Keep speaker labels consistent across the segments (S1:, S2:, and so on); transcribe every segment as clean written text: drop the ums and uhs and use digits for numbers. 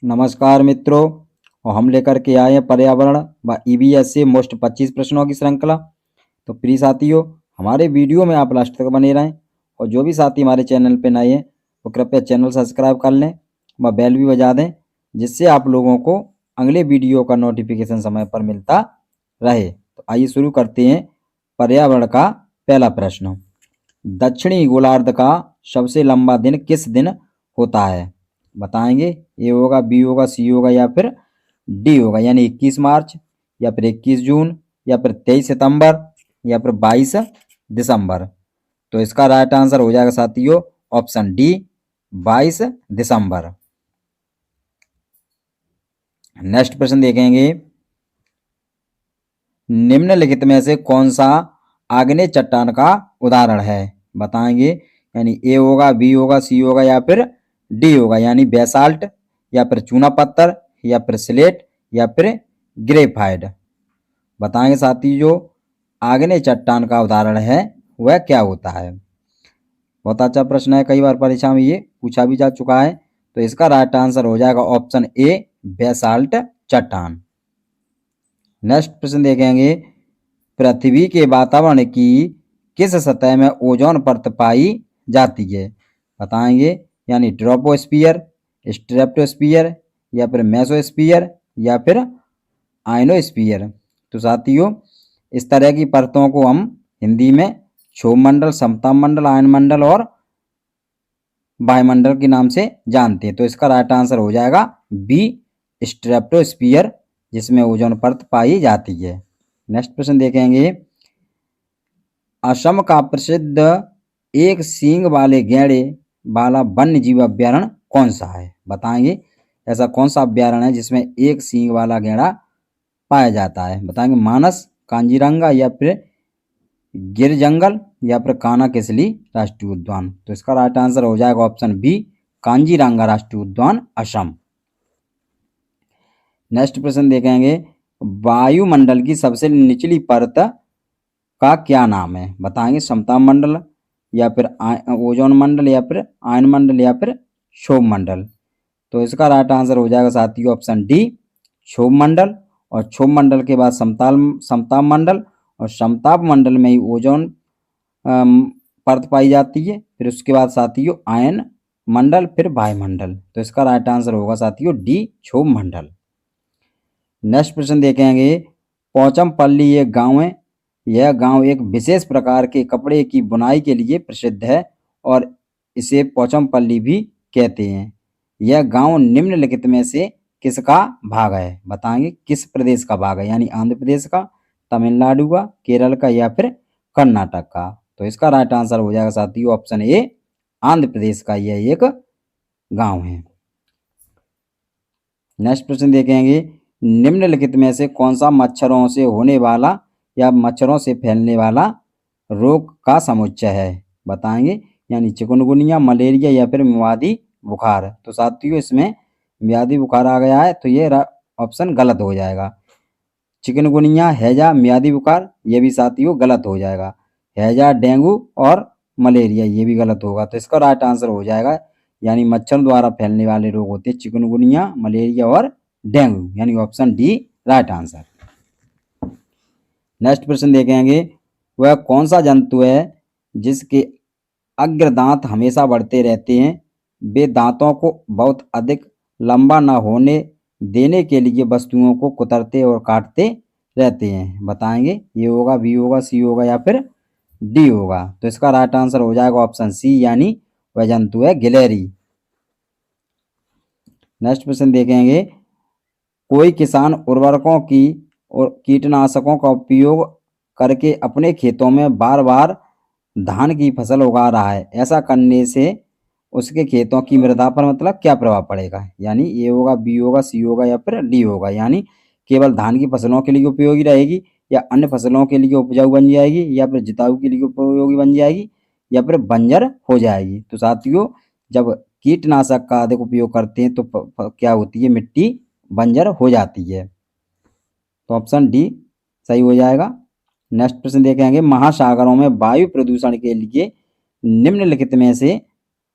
S1: नमस्कार मित्रों, और हम लेकर के आए हैं पर्यावरण व ईवीएस से मोस्ट 25 प्रश्नों की श्रृंखला। तो प्रिय साथियों, हमारे वीडियो में आप लास्ट तक बने रहें और जो भी साथी हमारे चैनल पर नए हैं वो कृपया चैनल सब्सक्राइब कर लें व बेल भी बजा दें, जिससे आप लोगों को अगले वीडियो का नोटिफिकेशन समय पर मिलता रहे। तो आइए शुरू करते हैं पर्यावरण का पहला प्रश्न। दक्षिणी गोलार्ध का सबसे लंबा दिन किस दिन होता है? बताएंगे। ए होगा, बी होगा, सी होगा या फिर डी होगा, यानी 21 मार्च या फिर 21 जून या फिर 23 सितंबर या फिर 22 दिसंबर। तो इसका राइट आंसर हो जाएगा साथियों ऑप्शन डी, 22 दिसंबर। नेक्स्ट प्रश्न देखेंगे। निम्नलिखित में से कौन सा आग्नेय चट्टान का उदाहरण है? बताएंगे। यानी ए होगा, बी होगा, सी होगा या फिर डी होगा, यानी बेसाल्ट या फिर चूना पत्थर या फिर स्लेट या फिर ग्रेफाइट। बताएंगे साथी, जो आग्नेय चट्टान का उदाहरण है वह क्या होता है? बहुत अच्छा प्रश्न है, कई बार परीक्षा में ये पूछा भी जा चुका है। तो इसका राइट आंसर हो जाएगा ऑप्शन ए, बेसाल्ट चट्टान। नेक्स्ट प्रश्न देखेंगे। पृथ्वी के वातावरण की किस सतह में ओजोन परत पाई जाती है? बताएंगे। यानी ट्रोपोस्फियर, स्ट्रेटोस्फियर या फिर मेसोस्फियर या फिर आयनोस्फियर। तो साथियों, इस तरह की परतों को हम हिंदी में क्षोभ मंडल, समताप मंडल, आयन मंडल और वायुमंडल के नाम से जानते हैं। तो इसका राइट आंसर हो जाएगा बी, स्ट्रेटोस्फियर, जिसमें ओजोन परत पाई जाती है। नेक्स्ट प्रश्न देखेंगे। असम का प्रसिद्ध एक सींग वाले गैंडे वाला वन्य जीव अभ्यारण्य कौन सा है? बताएंगे। ऐसा कौन सा अभ्यारण्य है जिसमें एक सींग वाला गैंडा पाया जाता है? बताएंगे। मानस, कांजीरंगा या फिर गिर जंगल या फिर कान्हा किसली राष्ट्रीय उद्यान। तो इसका राइट आंसर हो जाएगा ऑप्शन बी, कांजीरंगा राष्ट्रीय उद्यान, असम। नेक्स्ट प्रश्न देखेंगे। वायुमंडल की सबसे निचली परत का क्या नाम है? बताएंगे। समताप मंडल या फिर ओजोन मंडल या फिर आयन मंडल या फिर क्षोभ मंडल। तो इसका राइट आंसर हो जाएगा साथियों ऑप्शन डी, क्षोभ मंडल। और क्षोभ मंडल के बाद समताप मंडल, और समताप मंडल में ही ओजोन परत पाई जाती है। फिर उसके बाद साथियों आयन मंडल, फिर वायुमंडल। तो इसका राइट आंसर होगा साथियों डी, क्षोभ मंडल। नेक्स्ट प्रश्न देखेंगे। पोचमपल्ली एक गांव है। यह गांव एक विशेष प्रकार के कपड़े की बुनाई के लिए प्रसिद्ध है और इसे पोचमपल्ली भी कहते हैं। यह गांव निम्नलिखित में से किसका भाग है? बताएंगे। किस प्रदेश का भाग है? यानी आंध्र प्रदेश का, तमिलनाडु का, केरल का या फिर कर्नाटक का। तो इसका राइट आंसर हो जाएगा साथियों ऑप्शन ए, आंध्र प्रदेश का यह एक गांव है। नेक्स्ट प्रश्न देखेंगे। निम्नलिखित में से कौन सा मच्छरों से होने वाला या मच्छरों से फैलने वाला रोग का समुच्चय है? बताएंगे। यानी चिकनगुनिया, मलेरिया या फिर मियादी बुखार। तो साथियों, इसमें मियादी बुखार आ गया है, तो ये ऑप्शन गलत हो जाएगा। चिकनगुनिया, हैजा, मियादी बुखार ये भी साथियों गलत हो जाएगा। हैजा, डेंगू और मलेरिया ये भी गलत होगा। तो इसका राइट आंसर हो जाएगा, यानी मच्छर द्वारा फैलने वाले रोग होते हैं चिकनगुनिया, मलेरिया और डेंगू, यानी option D right answer. Next प्रश्न देखेंगे। वह कौन सा जंतु है जिसके अग्रदांत हमेशा बढ़ते रहते हैं? वे दांतों को बहुत अधिक लंबा न होने देने के लिए वस्तुओं को कुतरते और काटते रहते हैं। बताएंगे। ये होगा, बी होगा, सी होगा या फिर डी होगा। तो इसका राइट आंसर हो जाएगा ऑप्शन सी, यानी वह जंतु है गिलहरी। नेक्स्ट प्रश्न देखेंगे। कोई किसान उर्वरकों की और कीटनाशकों का उपयोग करके अपने खेतों में बार बार धान की फसल उगा रहा है। ऐसा करने से उसके खेतों की मृदा पर मतलब क्या प्रभाव पड़ेगा? यानी ए होगा, बी होगा, सी होगा या फिर डी होगा। यानी केवल धान की फसलों के लिए उपयोगी रहेगी या अन्य फसलों के लिए उपजाऊ बन जाएगी या फिर जिताऊ के लिए उपयोगी बन जाएगी या फिर बंजर हो जाएगी। तो साथियों, जब कीटनाशक का अधिक उपयोग करते हैं तो क्या होती है? मिट्टी बंजर हो जाती है। तो ऑप्शन डी सही हो जाएगा। नेक्स्ट प्रश्न देखेंगे। महासागरों में वायु प्रदूषण के लिए निम्नलिखित में से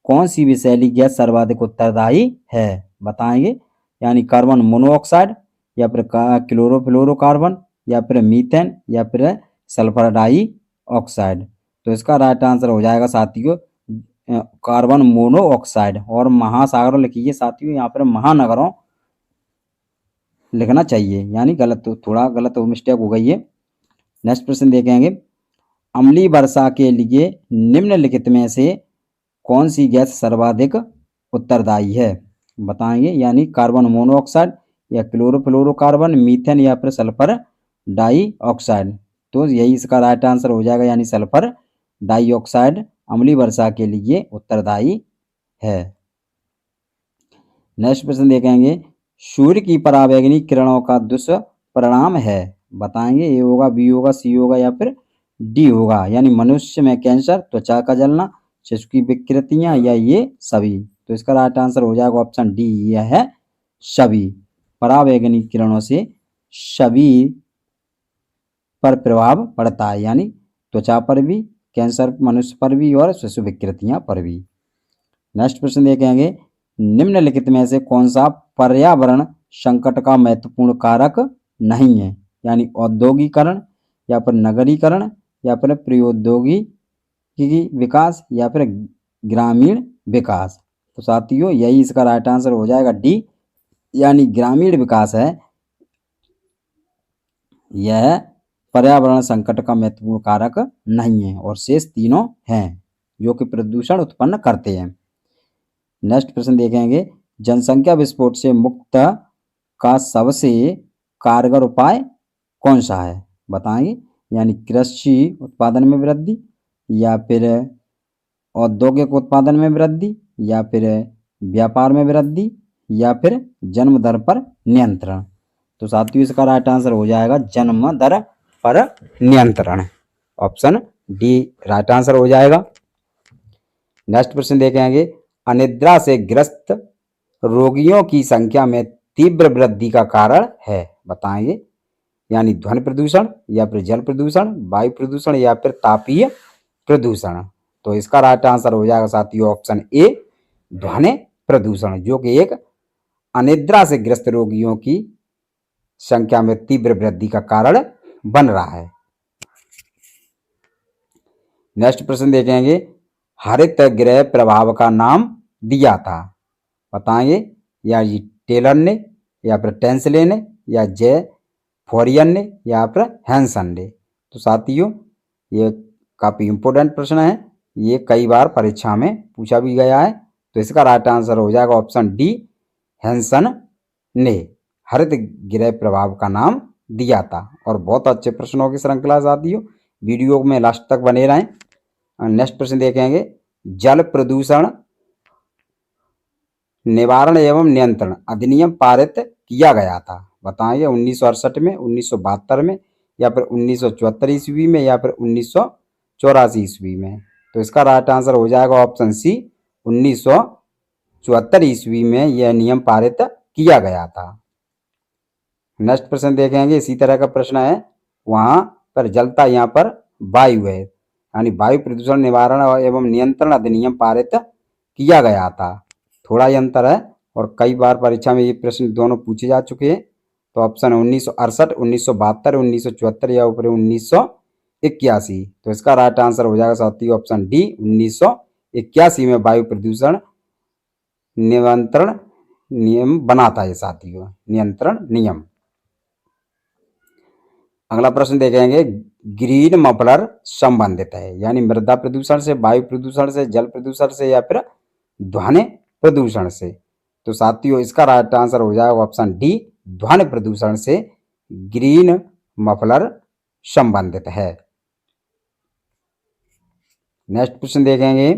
S1: कौन सी विषैली गैस सर्वाधिक उत्तरदायी है? बताएंगे। यानी कार्बन मोनोऑक्साइड, या फिर क्लोरोफ्लोरोकार्बन, या फिर मीथेन, या फिर सल्फर डाइऑक्साइड। तो इसका राइट आंसर हो जाएगा साथियों कार्बन मोनोऑक्साइड। और महासागरों लिखिए साथियों, यहाँ पर महानगरों लिखना चाहिए, यानी गलत, थोड़ा गलत मिस्टेक हो गई है। नेक्स्ट प्रश्न देखेंगे, अम्लीय वर्षा के लिए निम्नलिखित में से कौन सी गैस सर्वाधिक उत्तरदायी है, बताएंगे। यानी कार्बन मोनोऑक्साइड, या क्लोरोफ्लोरोकार्बन, मीथेन, या फिर सल्फर डाइऑक्साइड। तो यही इसका राइट आंसर हो जाएगा, यानी सल्फर डाइऑक्साइड अम्लीय वर्षा के लिए उत्तरदायी है। नेक्स्ट प्रश्न देखेंगे, सूर्य की पराबैंगनी किरणों का दुष्परिणाम है, बताएंगे। ए होगा, बी होगा, सी होगा, या फिर डी होगा। यानी मनुष्य में कैंसर, त्वचा का जलना, शिशु की विकृतियां, या ये सभी। तो इसका राइट आंसर हो जाएगा ऑप्शन डी, यह है सभी। पराबैंगनी किरणों से सभी पर प्रभाव पड़ता है, यानी त्वचा पर भी, कैंसर मनुष्य पर भी, और शिशु विकृतियां पर भी। नेक्स्ट प्रश्न देखेंगे, निम्नलिखित में से कौन सा पर्यावरण संकट का महत्वपूर्ण कारक नहीं है, यानी औद्योगिकरण, या फिर नगरीकरण, या फिर प्रौद्योगिकी विकास, या फिर ग्रामीण विकास। तो साथियों यही इसका राइट आंसर हो जाएगा डी, यानी ग्रामीण विकास है, यह पर्यावरण संकट का महत्वपूर्ण कारक नहीं है, और शेष तीनों हैं जो कि प्रदूषण उत्पन्न करते हैं। नेक्स्ट प्रश्न देखेंगे, जनसंख्या विस्फोट से मुक्त का सबसे कारगर उपाय कौन सा है, बताएंगे। यानी कृषि उत्पादन में वृद्धि, या फिर औद्योगिक उत्पादन में वृद्धि, या फिर व्यापार में वृद्धि, या फिर जन्म दर पर नियंत्रण। तो साथियों इसका राइट आंसर हो जाएगा जन्म दर पर नियंत्रण, ऑप्शन डी राइट आंसर हो जाएगा। नेक्स्ट प्रश्न देखेंगे, अनिद्रा से ग्रस्त रोगियों की संख्या में तीव्र वृद्धि का कारण है, बताएंगे। यानी ध्वनि प्रदूषण, या फिर जल प्रदूषण, वायु प्रदूषण, या फिर तापीय प्रदूषण। तो इसका राइट आंसर हो जाएगा साथियों ऑप्शन ए, ध्वनि प्रदूषण, जो कि एक अनिद्रा से ग्रस्त रोगियों की संख्या में तीव्र वृद्धि का कारण बन रहा है। नेक्स्ट प्रश्न देखेंगे, हरित गृह प्रभाव का नाम दिया था, बताएंगे। या ये टेलर ने, या फिर टेंसले ने, या जे फोरियन ने, या फिर हैंसन ने। तो साथियों ये काफ़ी इंपॉर्टेंट प्रश्न है, ये कई बार परीक्षा में पूछा भी गया है। तो इसका राइट आंसर हो जाएगा ऑप्शन डी, हैंसन ने हरित गृह प्रभाव का नाम दिया था। और बहुत अच्छे प्रश्नों की श्रृंखला साथियों, वीडियो में लास्ट तक बने रहें। नेक्स्ट प्रश्न देखेंगे, जल प्रदूषण निवारण एवं नियंत्रण अधिनियम पारित किया गया था, बताएंगे। 1968 में, 1972 में, या फिर 1974 ईस्वी में, या फिर 1984 ईस्वी में। तो इसका राइट आंसर हो जाएगा ऑप्शन सी, 1974 ईस्वी में यह नियम पारित किया गया था। नेक्स्ट प्रश्न देखेंगे, इसी तरह का प्रश्न है, वहां पर जलता, यहाँ पर वायु है, यानी वायु प्रदूषण निवारण एवं नियंत्रण अधिनियम पारित किया गया था। थोड़ा ही अंतर है, और कई बार परीक्षा में ये प्रश्न दोनों पूछे जा चुके हैं। तो ऑप्शन 1968, 1972, 1974, या ऊपर 1981। तो इसका राइट आंसर हो जाएगा साथियों ऑप्शन डी, 1981 में वायु प्रदूषण नियंत्रण नियम बना था ये साथियों, नियंत्रण नियम। अगला प्रश्न देखेंगे, ग्रीन मफलर संबंधित है, यानी मृदा प्रदूषण से, वायु प्रदूषण से, जल प्रदूषण से, या फिर ध्वनि प्रदूषण से। तो साथियों इसका राइट आंसर हो जाएगा ऑप्शन डी, ध्वनि प्रदूषण से ग्रीन मफलर संबंधित है। नेक्स्ट प्रश्न देखेंगे,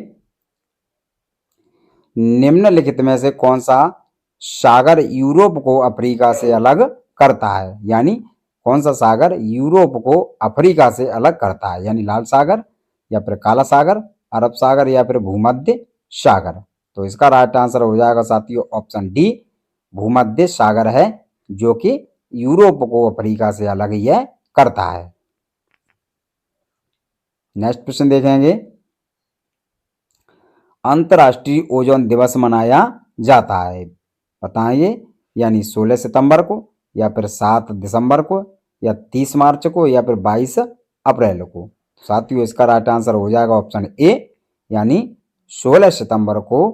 S1: निम्नलिखित में से कौन सा सागर यूरोप को अफ्रीका से अलग करता है, यानी कौन सा सागर यूरोप को अफ्रीका से अलग करता है। यानी लाल सागर, या फिर काला सागर, अरब सागर, या फिर भूमध्य सागर। तो इसका राइट आंसर हो जाएगा साथियों ऑप्शन डी, भूमध्य सागर है, जो कि यूरोप को अफ्रीका से अलग ही है करता है। नेक्स्ट प्रश्न देखेंगे, अंतर्राष्ट्रीय ओजोन दिवस मनाया जाता है, बताइए। यानी 16 सितंबर को, या फिर 7 दिसंबर को, या 30 मार्च को, या फिर 22 अप्रैल को। साथियों इसका राइट आंसर हो जाएगा ऑप्शन ए, यानी 16 सितंबर को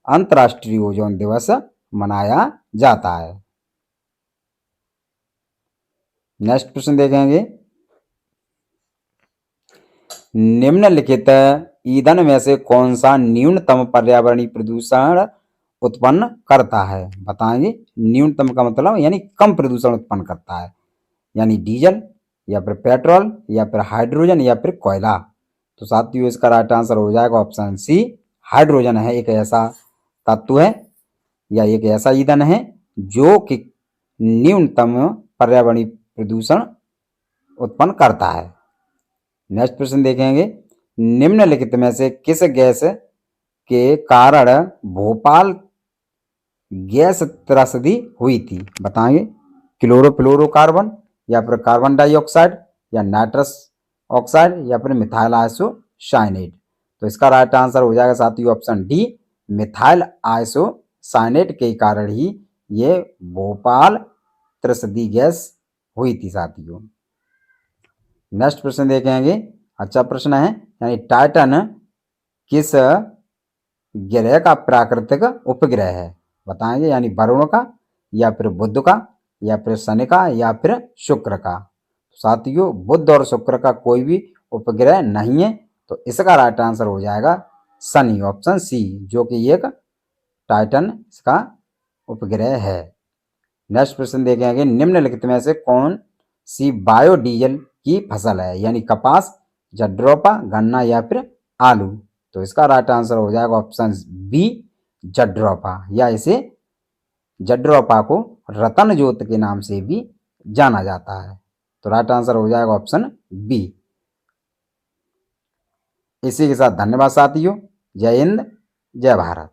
S1: अंतर्राष्ट्रीय ओजोन दिवस मनाया जाता है। नेक्स्ट प्रश्न देखेंगे, निम्नलिखित ईंधन में से कौन सा न्यूनतम पर्यावरणीय प्रदूषण उत्पन्न करता है? बताएंगे। न्यूनतम का मतलब यानी कम प्रदूषण उत्पन्न करता है, यानी डीजल, या फिर पेट्रोल, या फिर हाइड्रोजन, या फिर कोयला। तो साथियों इसका राइट आंसर हो जाएगा ऑप्शन सी, हाइड्रोजन है एक ऐसा तत्व है या एक ऐसा ईंधन है जो कि न्यूनतम पर्यावरणीय प्रदूषण उत्पन्न करता है। नेक्स्ट प्रश्न देखेंगे, निम्नलिखित में से किस गैस के कारण भोपाल गैस त्रस्ती हुई थी? बताएंगे। क्लोरोफ्लोरोकार्बन, या फिर कार्बन डाइऑक्साइड, या नाइट्रस ऑक्साइड, या फिर मिथाइल आइसोसाइनेट। तो इसका राइट आंसर हो जाएगा साथियों ऑप्शन डी, मिथाइल आइसोसाइनेट के कारण ही ये भोपाल त्रस्ती गैस हुई थी साथियों। नेक्स्ट प्रश्न देखेंगे, अच्छा प्रश्न है, यानी टाइटन किस ग्रह का प्राकृतिक उपग्रह है? बताएंगे। यानी वरुण का, या फिर बुध का, या फिर शनि का, या फिर शुक्र का। साथियों बुध और शुक्र का कोई भी उपग्रह नहीं है, तो इसका राइट आंसर हो जाएगा शनि, ऑप्शन सी, जो कि एक टाइटन का उपग्रह है। नेक्स्ट प्रश्न देखेंगे, निम्नलिखित में से कौन सी बायोडीजल की फसल है? यानी कपास, जड्रोपा, गन्ना, या फिर आलू। तो इसका राइट आंसर हो जाएगा ऑप्शन बी, जड्रोपा, या इसे जड्रोपा को रतन ज्योत के नाम से भी जाना जाता है। तो राइट आंसर हो जाएगा ऑप्शन बी। इसी के साथ धन्यवाद साथियों। जय हिंद, जय भारत।